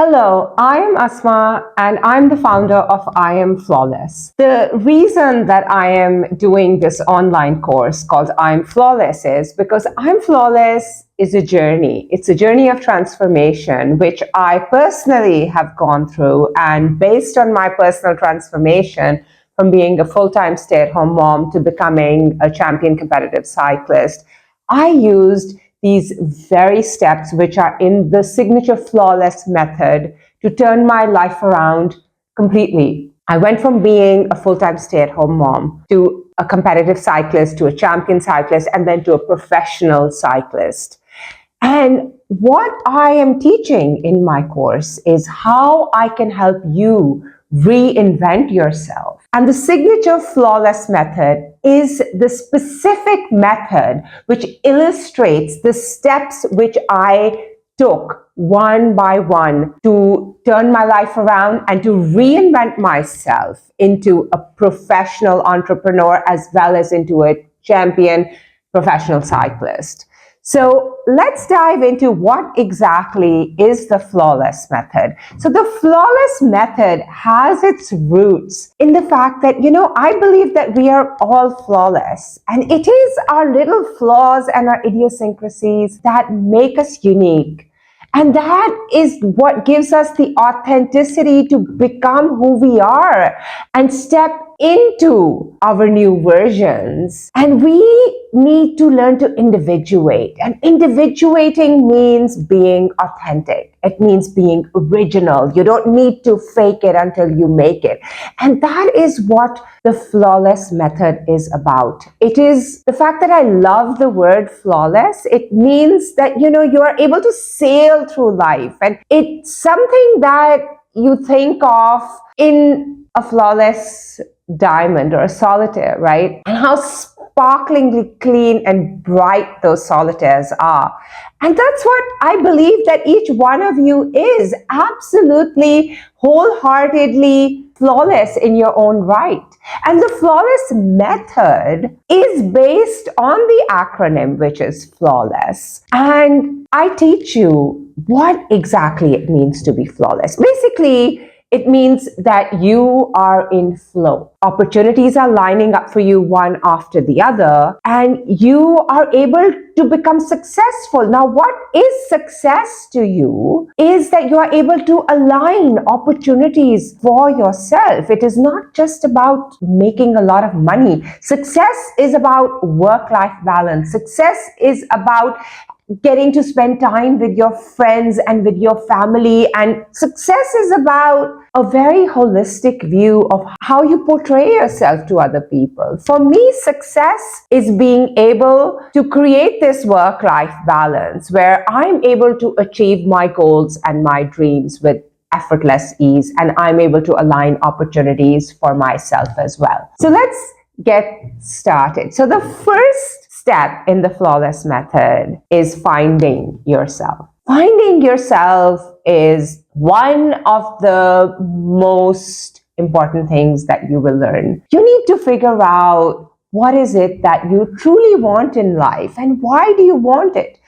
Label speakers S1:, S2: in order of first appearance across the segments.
S1: Hello, I am Asma and I'm the founder of I Am Flawless. The reason that I am doing this online course called I Am Flawless is because I Am Flawless is a journey. It's a journey of transformation, which I personally have gone through. And based on my personal transformation from being a full-time stay-at-home mom to becoming a champion competitive cyclist, I used these very steps which are in the signature flawless method to turn my life around completely. I went from being a full-time stay-at-home mom to a competitive cyclist, to a champion cyclist, and then to a professional cyclist. And what I am teaching in my course is how I can help you reinvent yourself. And the signature flawless method is the specific method which illustrates the steps which I took one by one to turn my life around and to reinvent myself into a professional entrepreneur as well as into a champion professional cyclist. So let's dive into what exactly is the flawless method. So the flawless method has its roots in the fact that, I believe that we are all flawless. And it is our little flaws and our idiosyncrasies that make us unique. And that is what gives us the authenticity to become who we are and step into our new versions. And we need to learn to individuate. And individuating means being authentic. It means being original. You don't need to fake it until you make it. And that is what the flawless method is about. It is the fact that I love the word flawless. It means that, you are able to sail through life. And it's something that you think of in a flawless diamond or a solitaire, right? And how sparklingly clean and bright those solitaires are. And that's what I believe that each one of you is, absolutely, wholeheartedly flawless in your own right. And the flawless method is based on the acronym, which is flawless. And I teach you what exactly it means to be flawless. Basically, it means that you are in flow. Opportunities are lining up for you one after the other, and you are able to become successful. Now, what is success to you is that you are able to align opportunities for yourself. It is not just about making a lot of money. Success is about work-life balance. Success is about getting to spend time with your friends and with your family. And success is about a very holistic view of how you portray yourself to other people. For me, success is being able to create this work-life balance where I'm able to achieve my goals and my dreams with effortless ease, and I'm able to align opportunities for myself as well. So let's get started. So the first step in the flawless method is finding yourself. Finding yourself is one of the most important things that you will learn. You need to figure out what is it that you truly want in life and why do you want it?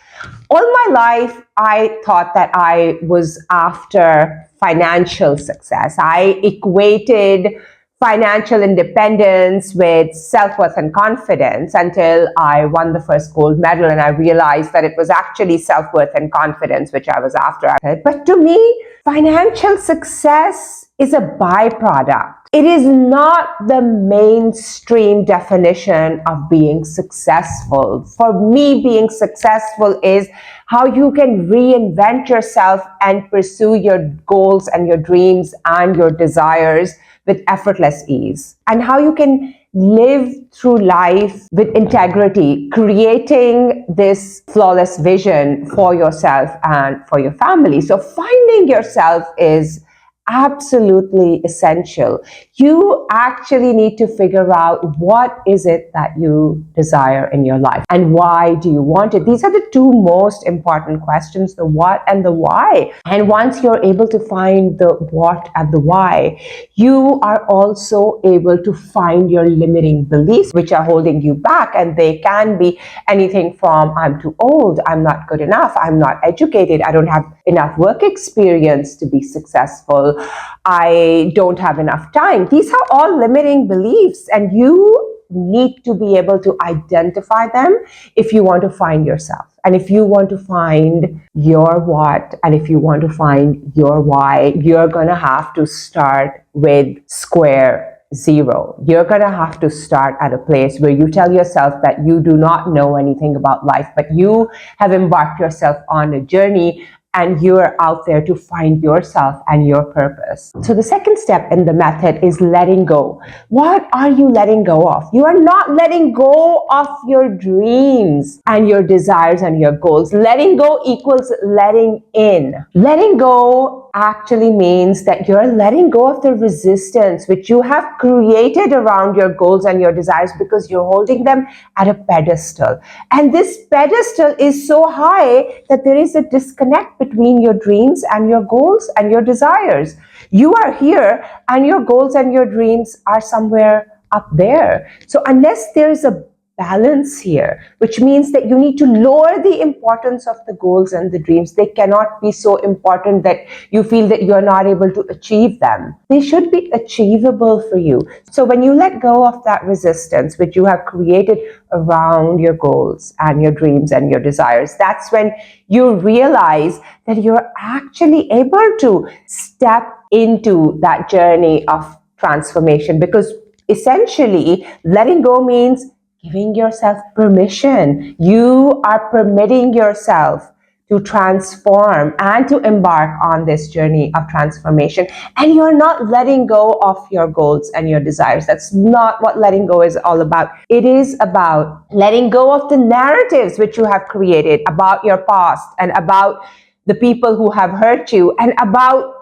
S1: All my life, I thought that I was after financial success. I equated financial independence with self-worth and confidence until I won the first gold medal and I realized that it was actually self-worth and confidence which I was after. But to me, financial success is a byproduct. It is not the mainstream definition of being successful. For me, being successful is how you can reinvent yourself and pursue your goals and your dreams and your desires with effortless ease, and how you can live through life with integrity, creating this flawless vision for yourself and for your family. So finding yourself is absolutely essential. You actually need to figure out what is it that you desire in your life and why do you want it. These are the two most important questions, the what and the why. And once you're able to find the what and the why, you are also able to find your limiting beliefs which are holding you back. And they can be anything from I'm too old, I'm not good enough, I'm not educated, I don't have enough work experience to be successful, I don't have enough time. These are all limiting beliefs, and you need to be able to identify them if you want to find yourself. And if you want to find your what, and if you want to find your why, you're going to have to start with square zero. You're going to have to start at a place where you tell yourself that you do not know anything about life, but you have embarked yourself on a journey and you're out there to find yourself and your purpose. So the second step in the method is letting go. What are you letting go of? You are not letting go of your dreams and your desires and your goals. Letting go equals letting in. Letting go actually means that you're letting go of the resistance which you have created around your goals and your desires because you're holding them at a pedestal. And this pedestal is so high that there is a disconnect between your dreams and your goals and your desires. You are here and your goals and your dreams are somewhere up there. So unless there is a balance here, which means that you need to lower the importance of the goals and the dreams. They cannot be so important that you feel that you're not able to achieve them. They should be achievable for you. So when you let go of that resistance which you have created around your goals and your dreams and your desires, that's when you realize that you're actually able to step into that journey of transformation, because essentially letting go means giving yourself permission. You are permitting yourself to transform and to embark on this journey of transformation. And you're not letting go of your goals and your desires. That's not what letting go is all about. It is about letting go of the narratives which you have created about your past and about the people who have hurt you and about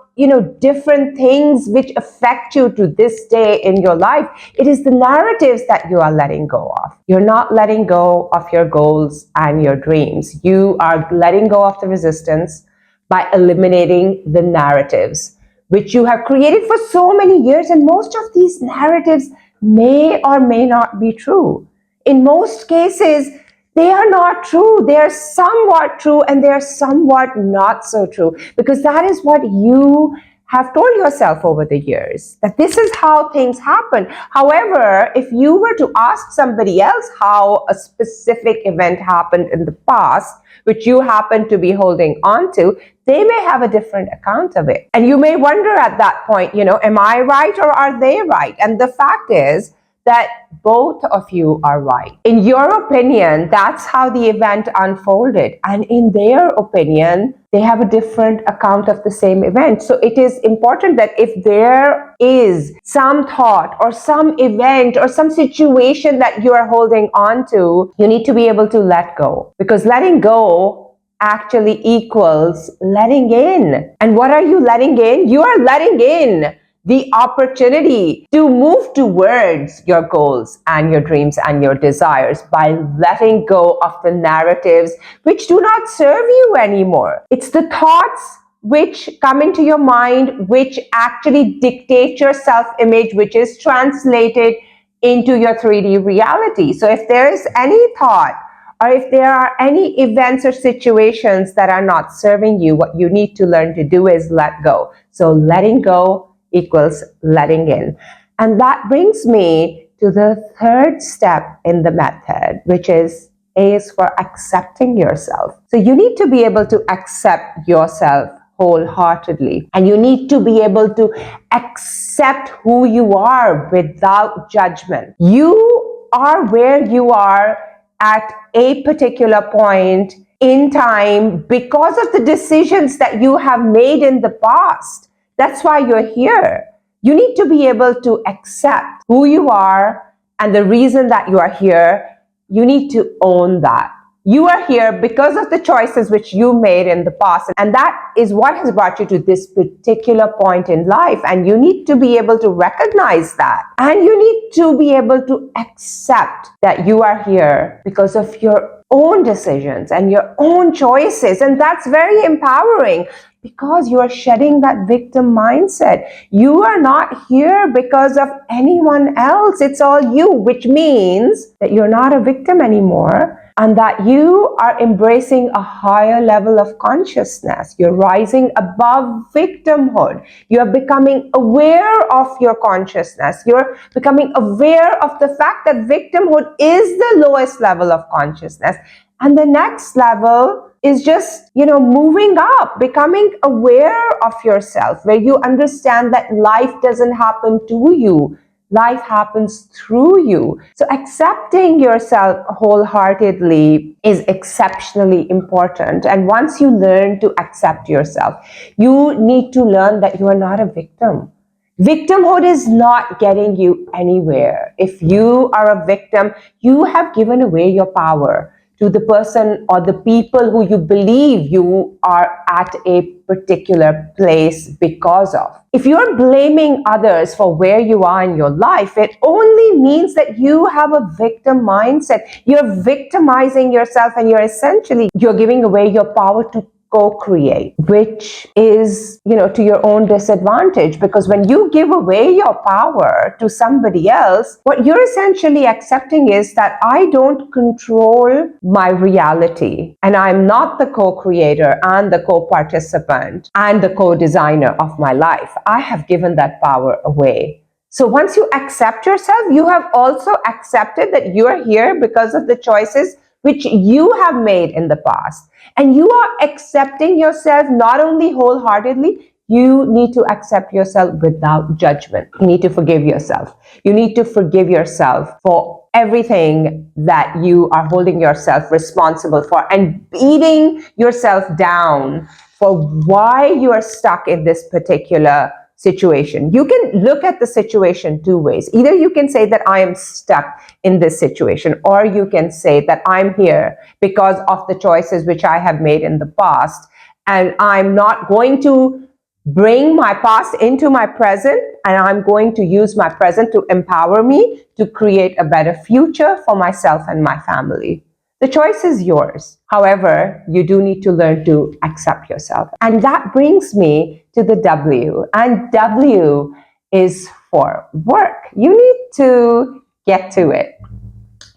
S1: different things which affect you to this day in your life. It is the narratives that you are letting go of. You're not letting go of your goals and your dreams. You are letting go of the resistance by eliminating the narratives which you have created for so many years. And most of these narratives may or may not be true. In most cases, they are not true. They are somewhat true and they are somewhat not so true, because that is what you have told yourself over the years, that this is how things happen. However, if you were to ask somebody else how a specific event happened in the past, which you happen to be holding on to, they may have a different account of it. And you may wonder at that point, am I right or are they right? And the fact is that both of you are right. In your opinion, that's how the event unfolded. And in their opinion, they have a different account of the same event. So it is important that if there is some thought or some event or some situation that you are holding on to, you need to be able to let go. Because letting go actually equals letting in. And what are you letting in? You are letting in the opportunity to move towards your goals and your dreams and your desires by letting go of the narratives which do not serve you anymore. It's the thoughts which come into your mind which actually dictate your self-image, which is translated into your 3D reality. So if there is any thought or if there are any events or situations that are not serving you, what you need to learn to do is let go. So letting go equals letting in. And that brings me to the third step in the method, which is A is for accepting yourself. So you need to be able to accept yourself wholeheartedly. And you need to be able to accept who you are without judgment. You are where you are at a particular point in time because of the decisions that you have made in the past. That's why you're here. You need to be able to accept who you are and the reason that you are here. You need to own that. You are here because of the choices which you made in the past. And that is what has brought you to this particular point in life. And you need to be able to recognize that. And you need to be able to accept that you are here because of your own decisions and your own choices. And that's very empowering because you are shedding that victim mindset. You are not here because of anyone else. It's all you, which means that you're not a victim anymore and that you are embracing a higher level of consciousness. You're rising above victimhood. You're becoming aware of your consciousness. You're becoming aware of the fact that victimhood is the lowest level of consciousness. And the next level is just, moving up, becoming aware of yourself, where you understand that life doesn't happen to you. Life happens through you. So accepting yourself wholeheartedly is exceptionally important. And once you learn to accept yourself, you need to learn that you are not a victim. Victimhood is not getting you anywhere. If you are a victim, you have given away your power to the person or the people who you believe you are at a particular place because of. If you're blaming others for where you are in your life, it only means that you have a victim mindset. You're victimizing yourself and you're giving away your power to co-create, which is, to your own disadvantage, because when you give away your power to somebody else, what you're essentially accepting is that I don't control my reality and I'm not the co-creator and the co-participant and the co-designer of my life. I have given that power away. So once you accept yourself, you have also accepted that you are here because of the choices which you have made in the past. And you are accepting yourself not only wholeheartedly, you need to accept yourself without judgment. You need to forgive yourself. You need to forgive yourself for everything that you are holding yourself responsible for and beating yourself down for why you are stuck in this particular situation. You can look at the situation two ways. Either you can say that I am stuck in this situation, or you can say that I'm here because of the choices which I have made in the past, and I'm not going to bring my past into my present, and I'm going to use my present to empower me to create a better future for myself and my family. The choice is yours. However, you do need to learn to accept yourself. And that brings me to the W. And W is for work. You need to get to it.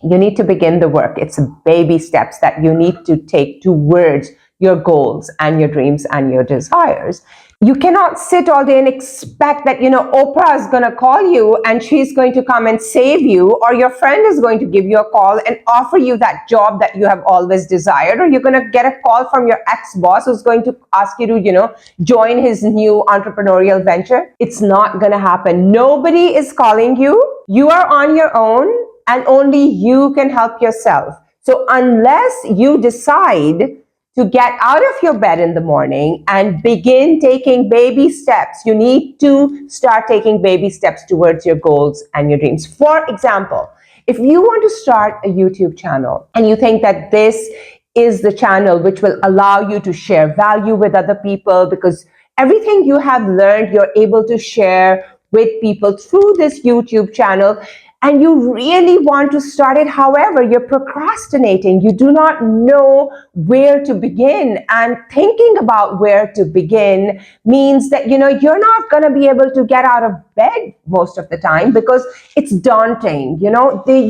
S1: You need to begin the work. It's baby steps that you need to take towards your goals and your dreams and your desires. You cannot sit all day and expect that, Oprah is going to call you and she's going to come and save you, or your friend is going to give you a call and offer you that job that you have always desired, or you're going to get a call from your ex-boss who's going to ask you to, join his new entrepreneurial venture. It's not going to happen. Nobody is calling you. You are on your own, and only you can help yourself. So unless you decide to get out of your bed in the morning and begin taking baby steps, you need to start taking baby steps towards your goals and your dreams. For example, if you want to start a YouTube channel and you think that this is the channel which will allow you to share value with other people, because everything you have learned, you're able to share with people through this YouTube channel, and you really want to start it. However, you're procrastinating. You do not know where to begin. And thinking about where to begin means that, you're not going to be able to get out of bed most of the time because it's daunting. You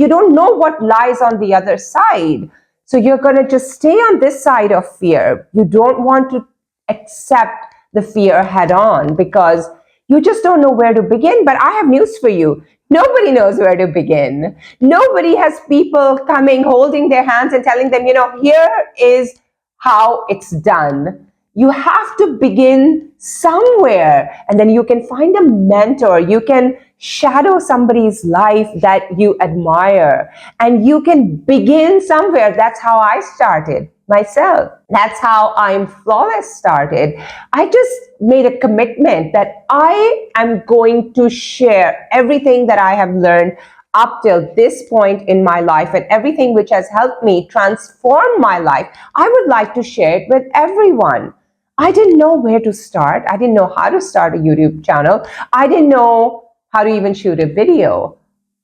S1: don't know what lies on the other side. So you're going to just stay on this side of fear. You don't want to accept the fear head on because you just don't know where to begin. But I have news for you. Nobody knows where to begin. Nobody has people coming, holding their hands and telling them, here is how it's done. You have to begin somewhere, and then you can find a mentor. You can shadow somebody's life that you admire, and you can begin somewhere. That's how I started myself. That's how I'm Flawless started. I just made a commitment that I am going to share everything that I have learned. up till this point in my life and everything which has helped me transform my life, I would like to share it with everyone. I didn't know where to start. I didn't know how to start a YouTube channel. I didn't know how to even shoot a video.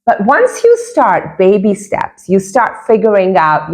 S1: But once you start baby steps, you start figuring out,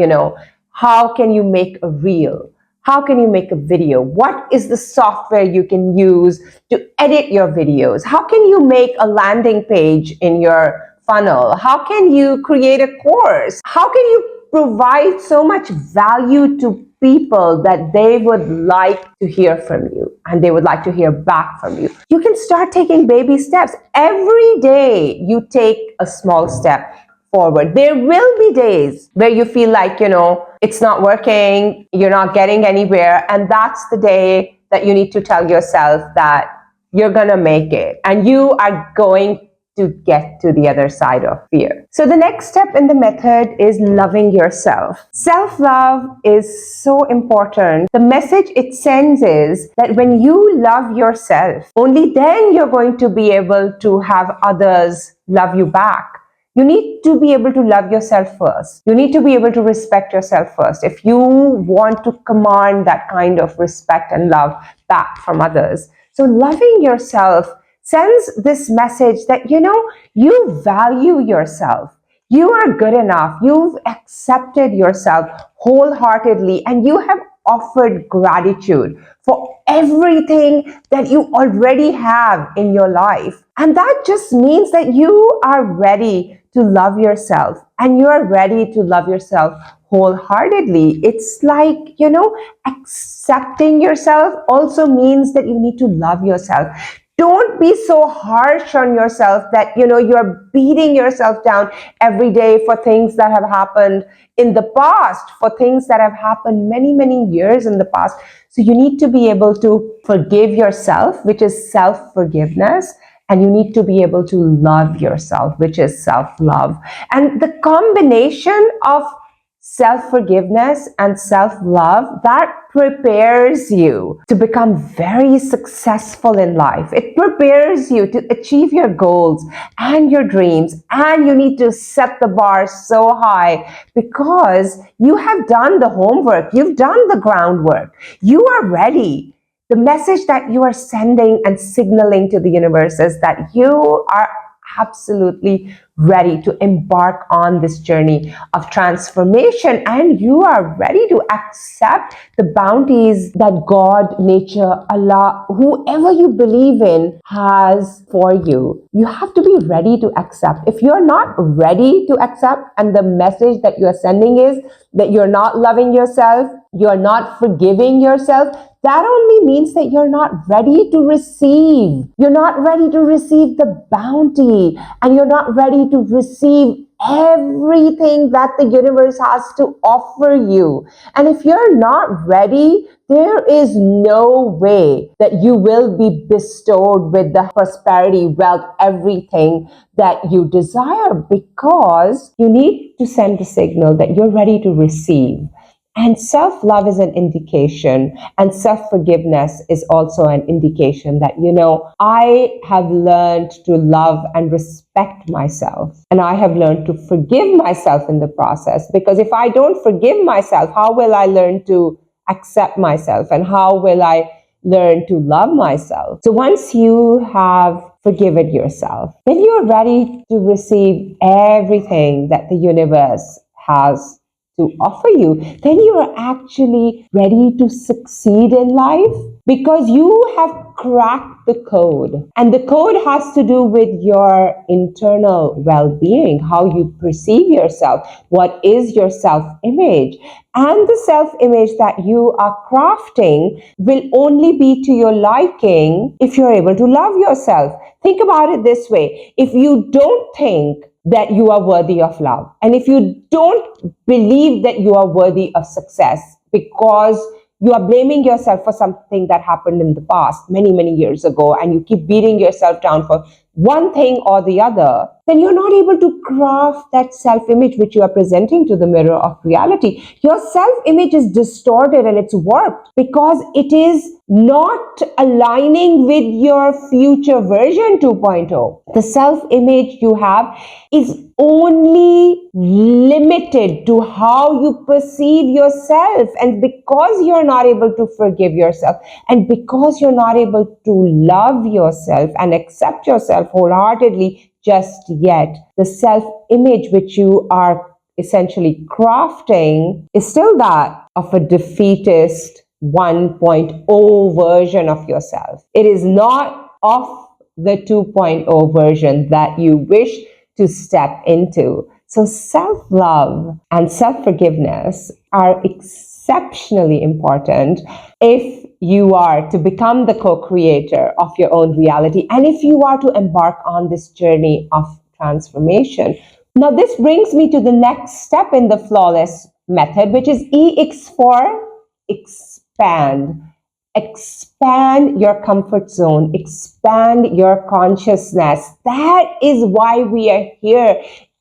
S1: how can you make a reel? How can you make a video? What is the software you can use to edit your videos? How can you make a landing page in your funnel? How can you create a course? How can you provide so much value to people that they would like to hear from you and they would like to hear back from you? You can start taking baby steps. Every day you take a small step forward. There will be days where you feel like, it's not working, you're not getting anywhere, and that's the day that you need to tell yourself that you're gonna make it and you are going to get to the other side of fear. So the next step in the method is loving yourself. Self-love is so important. The message it sends is that when you love yourself, only then you're going to be able to have others love you back. You need to be able to love yourself first. You need to be able to respect yourself first. If you want to command that kind of respect and love back from others. So loving yourself sends this message that, you value yourself. You are good enough. You've accepted yourself wholeheartedly and you have offered gratitude for everything that you already have in your life. And that just means that you are ready to love yourself and you are ready to love yourself wholeheartedly. It's like, accepting yourself also means that you need to love yourself. Don't be so harsh on yourself that, you're beating yourself down every day for things that have happened in the past, for things that have happened many, many years in the past. So you need to be able to forgive yourself, which is self-forgiveness. And you need to be able to love yourself, which is self-love. And the combination of self-forgiveness and self-love, that prepares you to become very successful in life. It prepares you to achieve your goals and your dreams. And you need to set the bar so high because you have done the homework. You've done the groundwork. You are ready. The message that you are sending and signaling to the universe is that you are absolutely ready to embark on this journey of transformation and you are ready to accept the bounties that God, nature, Allah, whoever you believe in has for you. You have to be ready to accept. If you're not ready to accept and the message that you're sending is that you're not loving yourself, you're not forgiving yourself, that only means that you're not ready to receive. You're not ready to receive the bounty and you're not ready to receive everything that the universe has to offer you. And if you're not ready, there is no way that you will be bestowed with the prosperity, wealth, everything that you desire because you need to send a signal that you're ready to receive. And self-love is an indication, and self-forgiveness is also an indication that, I have learned to love and respect myself. And I have learned to forgive myself in the process. Because if I don't forgive myself, how will I learn to accept myself? And how will I learn to love myself? So once you have forgiven yourself, then you're ready to receive everything that the universe has to offer you. Then you are actually ready to succeed in life because you have cracked the code. And the code has to do with your internal well-being, how you perceive yourself, what is your self-image. And the self-image that you are crafting will only be to your liking if you're able to love yourself. Think about it this way. If you don't think that you are worthy of love, and if you don't believe that you are worthy of success because you are blaming yourself for something that happened in the past many, many years ago, and you keep beating yourself down for one thing or the other, then you're not able to craft that self-image which you are presenting to the mirror of reality. Your self-image is distorted and it's warped because it is not aligning with your future version 2.0. The self-image you have is only limited to how you perceive yourself. And because you're not able to forgive yourself, and because you're not able to love yourself and accept yourself wholeheartedly just yet, the self-image which you are essentially crafting is still that of a defeatist 1.0 version of yourself. It is not of the 2.0 version that you wish to step into. So self-love and self-forgiveness are exceptionally important if you are to become the co-creator of your own reality, and if you are to embark on this journey of transformation. Now, this brings me to the next step in the flawless method, which is EX for expand. Expand your comfort zone, expand your consciousness. That is why we are here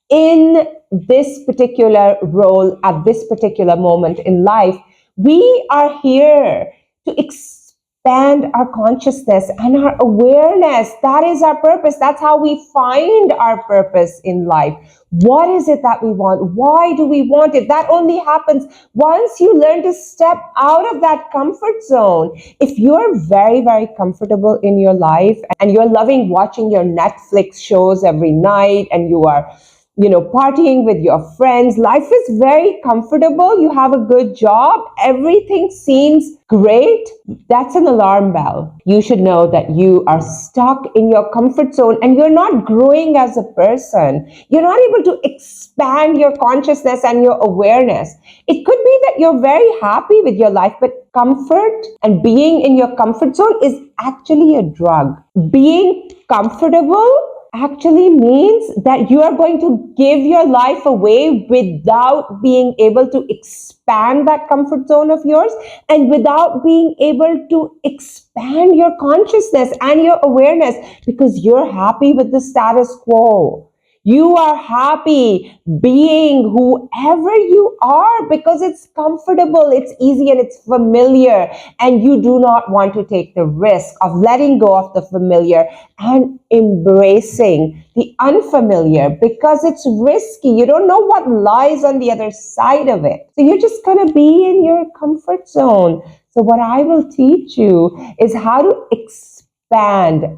S1: in this particular role at this particular moment in life. We are here to expand our consciousness and our awareness. That is our purpose. That's how we find our purpose in life. What is it that we want? Why do we want it? That only happens once you learn to step out of that comfort zone. If you're very, very comfortable in your life and you're loving watching your Netflix shows every night and you are partying with your friends, life is very comfortable, you have a good job, everything seems great, that's an alarm bell. You should know that you are stuck in your comfort zone and you're not growing as a person. You're not able to expand your consciousness and your awareness. It could be that you're very happy with your life, but comfort and being in your comfort zone is actually a drug. Being comfortable actually means that you are going to give your life away without being able to expand that comfort zone of yours and without being able to expand your consciousness and your awareness because you're happy with the status quo. You are happy being whoever you are because it's comfortable, it's easy, and it's familiar. And you do not want to take the risk of letting go of the familiar and embracing the unfamiliar because it's risky. You don't know what lies on the other side of it. So you're just going to be in your comfort zone. So what I will teach you is how to expand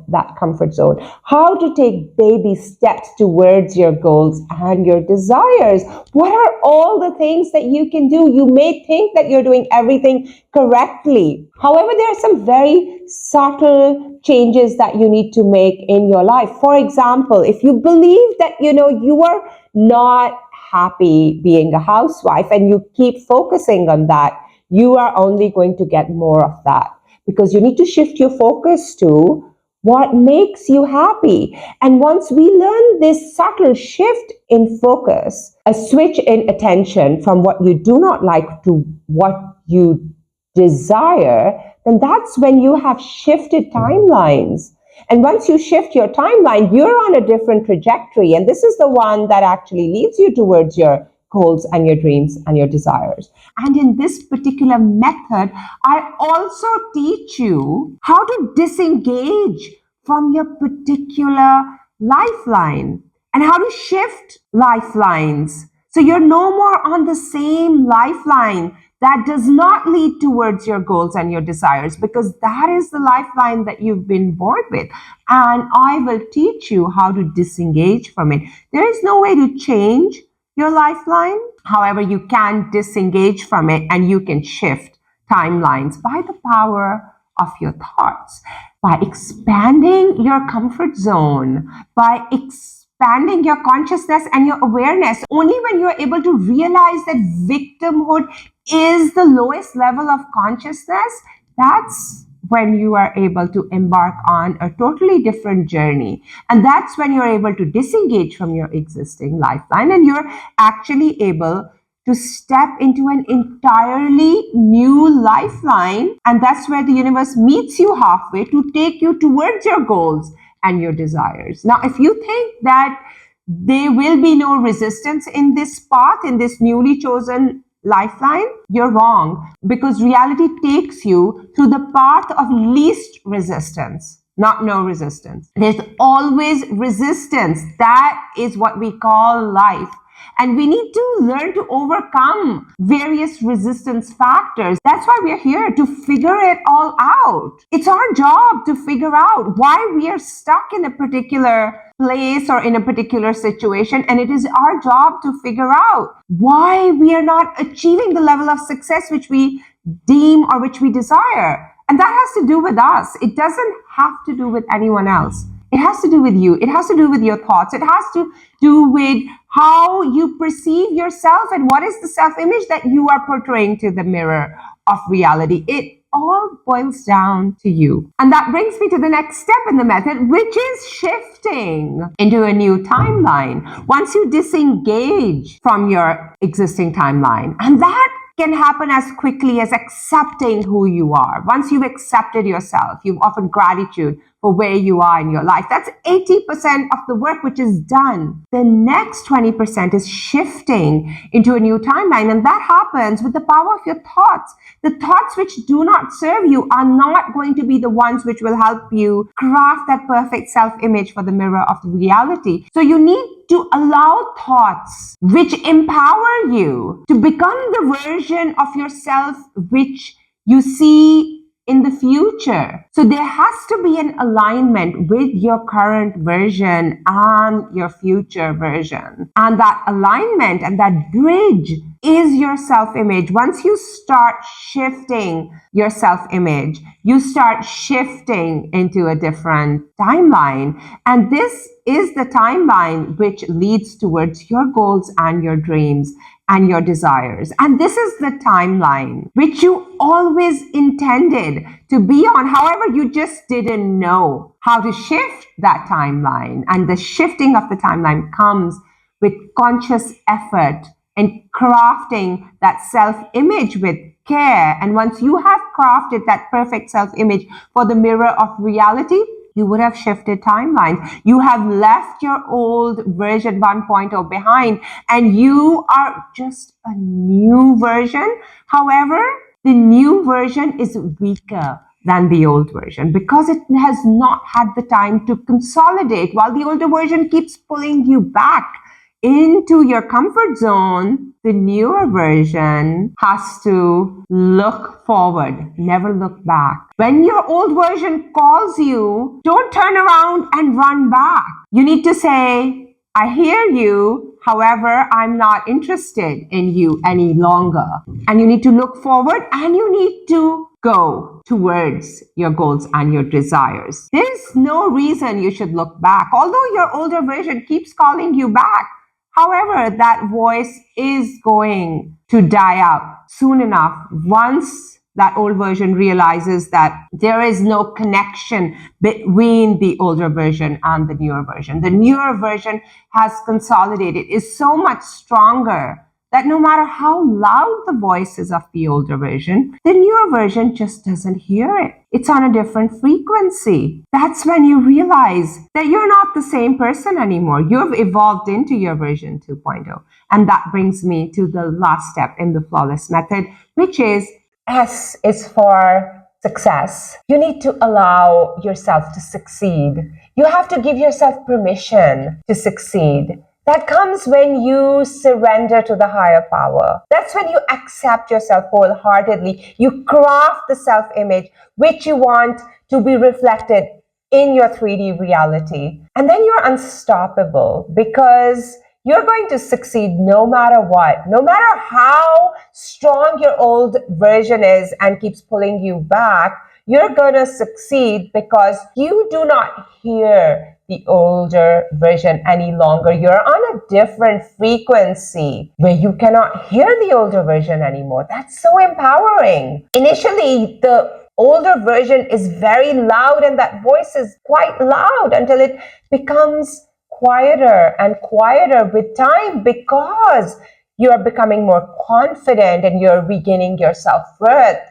S1: that comfort zone, how to take baby steps towards your goals and your desires. What are all the things that you can do? You may think that you're doing everything correctly. However, there are some very subtle changes that you need to make in your life. For example, if you believe that you are not happy being a housewife and you keep focusing on that, you are only going to get more of that. Because you need to shift your focus to what makes you happy. And once we learn this subtle shift in focus, a switch in attention from what you do not like to what you desire, then that's when you have shifted timelines. And once you shift your timeline, you're on a different trajectory. And this is the one that actually leads you towards your goals and your dreams and your desires. And in this particular method, I also teach you how to disengage from your particular lifeline and how to shift lifelines. So you're no more on the same lifeline that does not lead towards your goals and your desires, because that is the lifeline that you've been born with. And I will teach you how to disengage from it. There is no way to change your lifeline. However, you can disengage from it and you can shift timelines by the power of your thoughts, by expanding your comfort zone, by expanding your consciousness and your awareness. Only when you're able to realize that victimhood is the lowest level of consciousness, that's when you are able to embark on a totally different journey. And that's when you're able to disengage from your existing lifeline and you're actually able to step into an entirely new lifeline. And that's where the universe meets you halfway to take you towards your goals and your desires. Now, if you think that there will be no resistance in this path, in this newly chosen lifeline, you're wrong, because reality takes you through the path of least resistance, not no resistance. There's always resistance. That is what we call life. And we need to learn to overcome various resistance factors. That's why we're here, to figure it all out. It's our job to figure out why we are stuck in a particular place or in a particular situation. And it is our job to figure out why we are not achieving the level of success which we deem or which we desire. And that has to do with us. It doesn't have to do with anyone else. It has to do with you. It has to do with your thoughts. It has to do with how you perceive yourself and what is the self-image that you are portraying to the mirror of reality. It all boils down to you. And that brings me to the next step in the method, which is shifting into a new timeline. Once you disengage from your existing timeline, and that can happen as quickly as accepting who you are. Once you've accepted yourself, you've offered gratitude for where you are in your life. That's 80% of the work which is done. The next 20% is shifting into a new timeline. And that happens with the power of your thoughts. The thoughts which do not serve you are not going to be the ones which will help you craft that perfect self-image for the mirror of reality. So you need to allow thoughts which empower you to become the version of yourself which you see in the future. So there has to be an alignment with your current version and your future version. And that alignment and that bridge is your self-image. Once you start shifting your self-image, you start shifting into a different timeline. And this is the timeline which leads towards your goals and your dreams and your desires. And this is the timeline which you always intended to be on. However, you just didn't know how to shift that timeline. And the shifting of the timeline comes with conscious effort and crafting that self-image with care. And once you have crafted that perfect self-image for the mirror of reality, you would have shifted timelines. You have left your old version 1.0 behind, and you are just a new version. However, the new version is weaker than the old version because it has not had the time to consolidate, while the older version keeps pulling you back into your comfort zone. The newer version has to look forward, never look back. When your old version calls you, don't turn around and run back. You need to say, I hear you, however, I'm not interested in you any longer. And you need to look forward and you need to go towards your goals and your desires. There's no reason you should look back, although your older version keeps calling you back. However, that voice is going to die out soon enough once that old version realizes that there is no connection between the older version and the newer version. The newer version has consolidated, is so much stronger that no matter how loud the voice is of the older version, the newer version just doesn't hear it. It's on a different frequency. That's when you realize that you're not the same person anymore. You've evolved into your version 2.0. And that brings me to the last step in the flawless method, which is S is for success. You need to allow yourself to succeed. You have to give yourself permission to succeed. That comes when you surrender to the higher power. That's when you accept yourself wholeheartedly. You craft the self-image which you want to be reflected in your 3D reality. And then you're unstoppable because you're going to succeed no matter what. No matter how strong your old version is and keeps pulling you back, you're going to succeed because you do not hear the older version any longer. You're on a different frequency where you cannot hear the older version anymore. That's so empowering. Initially, the older version is very loud and that voice is quite loud until it becomes quieter and quieter with time because you're becoming more confident and you're regaining your self-worth.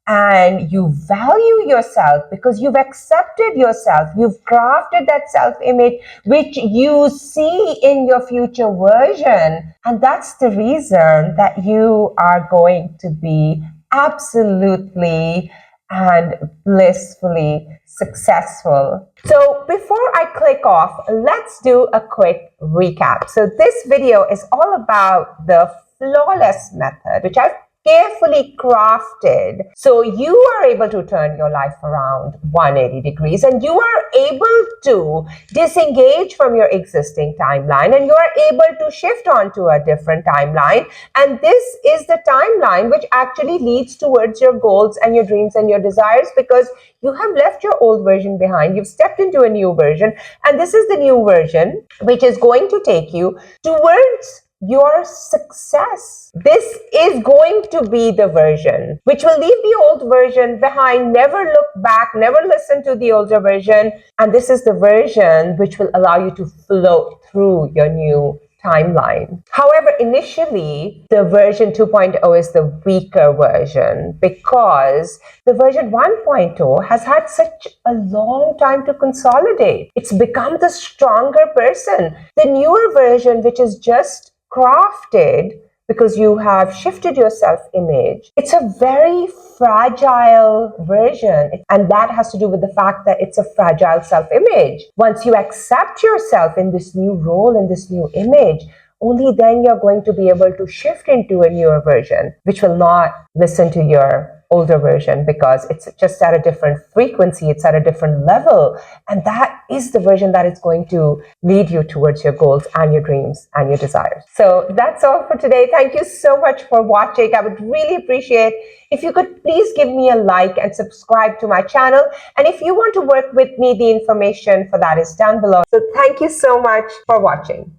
S1: and you value yourself because you've accepted yourself, you've crafted that self-image which you see in your future version, and that's the reason that you are going to be absolutely and blissfully successful. So before I click off, let's do a quick recap. So this video is all about the flawless method, which I've carefully crafted so you are able to turn your life around 180 degrees, and you are able to disengage from your existing timeline, and you are able to shift onto a different timeline. And this is the timeline which actually leads towards your goals and your dreams and your desires, because you have left your old version behind, you've stepped into a new version, and this is the new version which is going to take you towards your success. This is going to be the version which will leave the old version behind, never look back, never listen to the older version, and this is the version which will allow you to float through your new timeline. However, initially, the version 2.0 is the weaker version because the version 1.0 has had such a long time to consolidate. It's become the stronger person. The newer version, which is just crafted because you have shifted your self-image, it's a very fragile version, and that has to do with the fact that it's a fragile self-image. Once you accept yourself in this new role, in this new image, only then you're going to be able to shift into a newer version, which will not listen to your older version because it's just at a different frequency, it's at a different level, and that is the version that is going to lead you towards your goals and your dreams and your desires. So that's all for today. Thank you so much for watching. I would really appreciate if you could please give me a like and subscribe to my channel, and if you want to work with me, the information for that is down below. So thank you so much for watching.